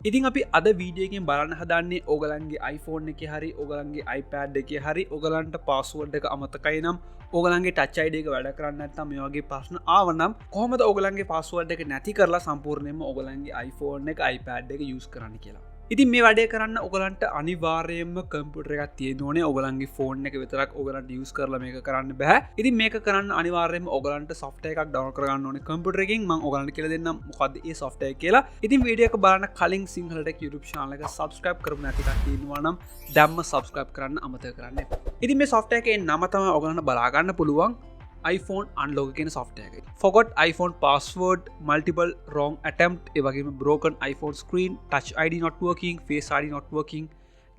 ඉතින් අපි අද වීඩියෝකින් බලන්න හදන්නේ ඕගලන්ගේ iPhone එක හරි ඕගලන්ගේ iPad එක හරි ඔගලන්ට පාස්වර්ඩ් එක අමතකයි නම් ඕගලන්ගේ ටච් ID එක වැඩ කරන්න නැත්නම් මේ වගේ ප්‍රශ්න ආවනම් කොහොමද ඕගලන්ගේ පාස්වර්ඩ් එක නැති කරලා සම්පූර්ණයෙන්ම ඕගලන්ගේ iPhone එක iPad එක යූස් කරන්න කියලා. ඉතින් මේ වැඩේ කරන්න ඔගලන්ට අනිවාර්යයෙන්ම කම්පියුටර් එකක් තියෙන්න ඕනේ. ඔගලන්ගේ ෆෝන් එක විතරක් ඔගලන්ට යූස් කරලා මේක කරන්න බෑ. ඉතින් මේක කරන්න අනිවාර්යයෙන්ම ඔගලන්ට software එකක් download කරගන්න ඕනේ කම්පියුටර් එකකින්. මම ඔගලන්ට කියලා දෙන්නම් මොකද්ද මේ software එක කියලා. ඉතින් වීඩියෝ එක බලන්න කලින් Sinhala Tech YouTube channel එක subscribe කරමු නැති කට්ටිය ඉන්නවා නම් දැම්ම subscribe කරන්න අමතක කරන්න එපා. ඉතින් මේ software එකේ නම තමයි ඔගලන්ට බලා ගන්න පුළුවන් iPhone unlock කියන software එක. Forgot iPhone password, multiple wrong attempt, ඒ වගේම broken iPhone screen, touch ID not working, face ID not working,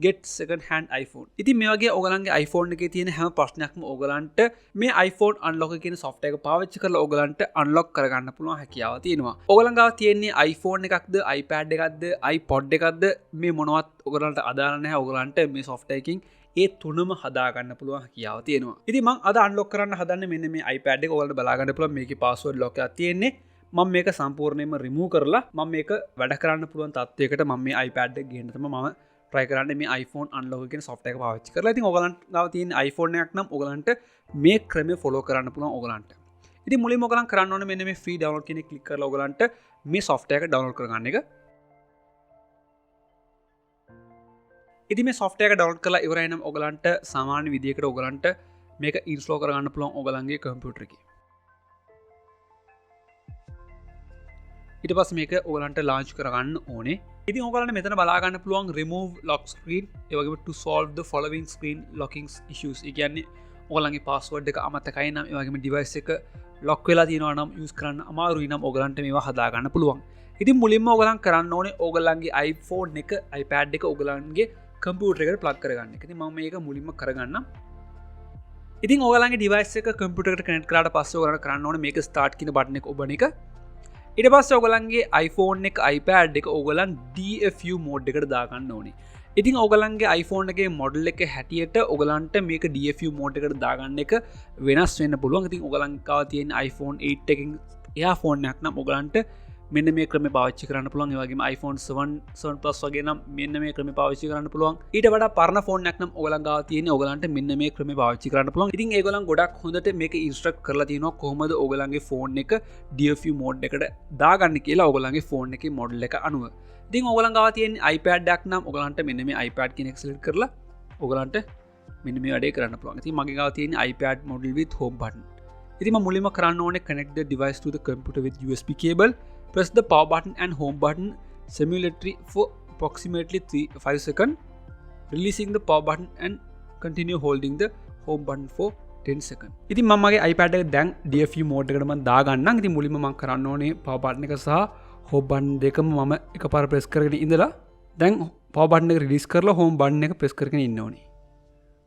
get second hand iPhone. ඉතින් මේ වගේ ඔයගලන්ගේ iPhone එකේ තියෙන හැම ප්‍රශ්නයක්ම ඔයගලන්ට මේ iPhone unlock කියන software එක පාවිච්චි කරලා ඔයගලන්ට unlock කරගන්න පුළුවන් හැකියාව තියෙනවා. ඔයගලන් ගාව තියෙන්නේ iPhone එකක්ද, iPad එකක්ද, iPod එකක්ද මේ මොනවත් ඔයගලන්ට අදාළ නැහැ. ඔයගලන්ට මේ software එකකින් ඒ තුනම හදාගන්න පුළුවන් හැකියාව තියෙනවා. ඉතින් මම අද අන්ලොක් කරන්න හදන්නේ මෙන්න මේ iPad එක. ඔයාලට බලා ගන්න පුළුවන් මේකේ password lock එකක් තියෙන්නේ. මම මේක සම්පූර්ණයෙන්ම remove කරලා මම මේක වැඩ කරන්න පුළුවන් තත්ත්වයකට මම මේ iPad එක ගේන්න තමයි මම try කරන්නේ මේ iPhone unlock කියන software එක පාවිච්චි කරලා. ඉතින් ඔයගලන්ට ගාව තියෙන iPhone එකක් නම් ඔයගලන්ට මේ ක්‍රමය follow කරන්න පුළුවන් ඔයගලන්ට. ඉතින් මුලින්ම ඔයගලන් කරන්න ඕනේ මෙන්න මේ free download කියන එක click කරලා ඔයගලන්ට මේ software එක download කරගන්න එක. ඉතින් මේ software එක download කරලා ඉවරයි නම් ඔයගලන්ට සාමාන්‍ය විදියකට ඔයගලන්ට මේක install කරගන්න පුළුවන් ඔයගලන්ගේ කම්පියුටර් එකේ. ඊට පස්සේ මේක ඔයගලන්ට launch කරගන්න ඕනේ. ඉතින් ඔයගලන්ට මෙතන බලා ගන්න පුළුවන් remove lock screen, ඒ වගේම to solve the following screen locking issues. ඒ කියන්නේ ඔයගලන්ගේ password එක අමතකයි නම් ඒ වගේම device එක lock වෙලා තියෙනවා නම් use කරන්න අමාරුයි නම් ඔයගලන්ට මේවා හදා ගන්න පුළුවන්. ඉතින් මුලින්ම ඔයගලන් කරන්න ඕනේ ඔයගලන්ගේ iPhone එක iPad එක ඔයගලන්ගේ කම්පියුටර් එකට ප්ලග් කරගන්න එක. ඉතින් මම මේක මුලින්ම කරගන්නම්. ඉතින් ඔයගලන්ගේ device එක කම්පියුටර් එකට connect කරාට පස්සේ ඔයගලන්ට කරන්න ඕනේ මේක start කියන බටන් එක ඔබන එක. ඊට පස්සේ ඔයගලන්ගේ iPhone එක iPad එක ඔයගලන් DFU mode එකට දාගන්න ඕනේ. ඉතින් ඔයගලන්ගේ iPhone එකේ model එක හැටියට ඔයගලන්ට මේක DFU mode එකට දාගන්න එක වෙනස් වෙන්න පුළුවන්. ඉතින් ඔයගලන් ගාව තියෙන iPhone 8 එකකින් එයා ෆෝන් එකක් නම් ඔයගලන්ට මෙන්න මේ ක්‍රමය පාවිච්චි කරන්න පුළුවන්. ඒ වගේම iPhone 7 Plus වගේ නම් මෙන්න මේ ක්‍රමය පාවිච්චි කරන්න පුළුවන්. ඊට වඩා පරණ ෆෝන් එකක් නම් ඔයගලන් ගාව තියෙන්නේ ඔයගලන්ට මෙන්න මේ ක්‍රමය පාවිච්චි කරන්න පුළුවන්. ඉතින් ඒගොල්ලන් ගොඩක් හොඳට මේක ඉන්ස්ට්‍රක්ට් කරලා තියෙනවා කොහොමද ඔයගලන්ගේ ෆෝන් එක DFU mode එකට දාගන්න කියලා ඔයගලන්ගේ ෆෝන් එකේ මොඩල් එක අනුව. ඉතින් ඔයගලන් ගාව තියෙන්නේ iPad එකක් නම් ඔයගලන්ට මෙන්න මේ iPad කියන එක select කරලා ඔයගලන්ට මෙන්න මේ වැඩේ කරන්න පුළුවන්. ඉතින් මගේ ගාව තියෙන්නේ iPad model with home button. ඉතින් මම මුලින්ම කරන්න ඕනේ connect the device to the computer with USB cable. Press the power button and home button simultaneously for approximately 5 seconds, releasing the power button and continue holding the home button for 10 seconds. ඉතින් මම මගේ iPad එක දැන් DFU mode එකට මම දාගන්නම්. ඉතින් මුලින්ම මම කරන්න ඕනේ power button එක සහ home button දෙකම මම එකපාර press කරගෙන ඉඳලා දැන් power button එක release කරලා home button එක press කරගෙන ඉන්න ඕනේ.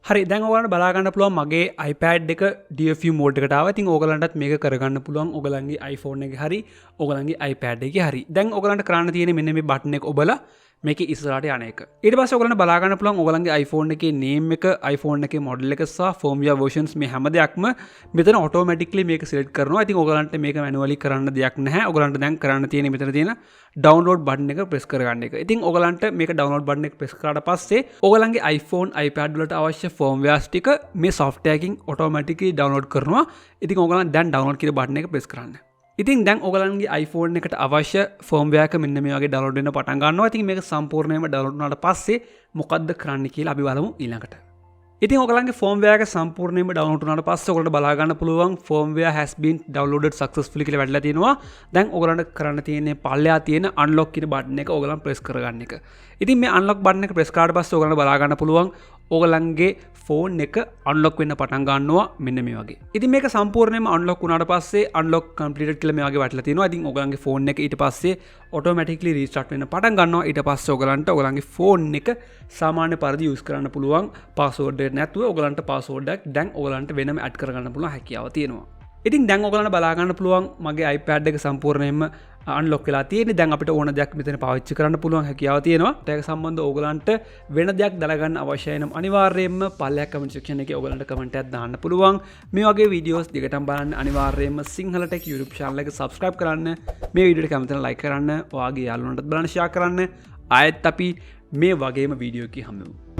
හරි දැන් ඔයගලන්ට බලා ගන්න පුළුවන් මගේ iPad එක DFU mode එකට ආවා. ඉතින් ඔයගලන්ටත් මේක කරගන්න පුළුවන් ඔයගලන්ගේ iPhone එකේ හරි ඔයගලන්ගේ iPad එකේ හරි. දැන් ඔයගලන්ට කරන්න තියෙන්නේ මෙන්න මේ බටන් එක ඔබලා මේකේ ඉස්සරහට යන එක. ඊට පස්සේ ඔයගලන්ට බලා ගන්න පුළුවන් ඔයගලන්ගේ iPhone එකේ name එක, iPhone එකේ model එක සහ firmware versions මේ හැම දෙයක්ම මෙතන automatically මේක select කරනවා. ඉතින් ඔයගලන්ට මේක manually කරන්න දෙයක් නැහැ. ඔයගලන්ට දැන් කරන්න තියෙන්නේ මෙතන තියෙන download button එක press කරගන්න එක. ඉතින් ඔයගලන්ට මේක download button එක press කරාට පස්සේ ඔයගලන්ගේ iPhone, iPad වලට අවශ්‍ය firmwares ටික මේ software එකකින් automatically download කරනවා. ඉතින් ඔයගලන් දැන් download කියන button එක press කරන්න. ඉතින් දැන් ඔයගලන්ගේ iPhone එකට අවශ්‍ය firmware එක මෙන්න මේ වගේ download වෙන්න පටන් ගන්නවා. ඉතින් මේක සම්පූර්ණයෙන්ම download වුණාට පස්සේ මොකද්ද කරන්න කියලා අපි බලමු ඊළඟට. ඉතින් ඔයගලන්ගේ firmware එක සම්පූර්ණයෙන්ම download වුණාට පස්සේ ඔයගලන්ට බලා ගන්න පුළුවන් firmware has been downloaded successfully කියලා වැටලා තියෙනවා. දැන් ඔයගලන්ට කරන්න තියෙන්නේ පල්ලෙහා තියෙන unlock කියන button එක ඔයගලන් press කරගන්න එක. ඉතින් මේ unlock button එක press කරාට පස්සේ ඔයගලන්ට බලා ගන්න පුළුවන් ඔයගලන්ගේ ෆෝන් එක unlock වෙන්න පටන් ගන්නවා මෙන්න මේ වගේ. ඉතින් මේක සම්පූර්ණයෙන්ම unlock වුණාට පස්සේ unlock completed කියලා මේ වගේ වැටලා තියෙනවා. ඉතින් ඔයගලන්ගේ ෆෝන් එක ඊට පස්සේ automatically restart වෙන්න පටන් ගන්නවා. ඊට පස්සේ ඔයගලන්ට ඔයගලන්ගේ ෆෝන් එක සාමාන්‍ය පරිදි use කරන්න පුළුවන්. password එක නැතුව ඔයගලන්ට password එකක් දැන් ඔයගලන්ට වෙනම add කරගන්න පුළුවන් හැකියාව තියෙනවා. ඉතින් දැන් ඔයගලන්ට බලා ගන්න පුළුවන් මගේ iPad එක සම්පූර්ණයෙන්ම unlock වෙලා තියෙන්නේ. දැන් අපිට ඕන දෙයක් මෙතන පාවිච්චි කරන්න පුළුවන් හැකියාව තියෙනවා. ඒක සම්බන්ධව ඔයගලන්ට වෙන දෙයක් දැනගන්න අවශ්‍යයි නම් අනිවාර්යයෙන්ම පල්ලෙහා comment section එකේ ඔයගලන්ට comment එකක් දාන්න පුළුවන්. මේ වගේ videos දිගටම බලන්න අනිවාර්යයෙන්ම Sinhala Tech YouTube channel එක subscribe කරන්න. මේ වීඩියෝ එක කැමති නම් like කරන්න. ඔයාගේ යාළුවන්ටත් බලන්න share කරන්න. ආයත් අපි මේ වගේම වීඩියෝකි හමුව.